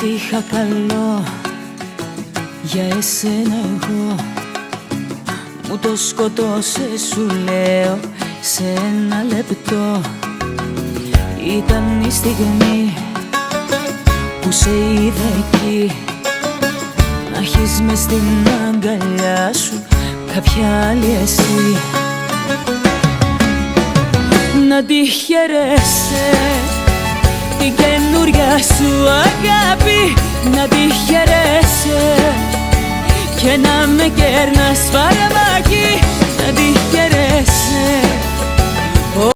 Ό,τι είχα καλό για εσένα εγώ μου το σκοτώσε, σου λέω, σε ένα λεπτό. Ήταν η στιγμή που σε είδα εκεί, να έχεις μες στην αγκαλιά σου κάποια άλλη εσύ. Να τη χαιρέσαι την καινούρια σου αγάπη, να τη χαιρέσαι και να με κέρνας φαρμάκι.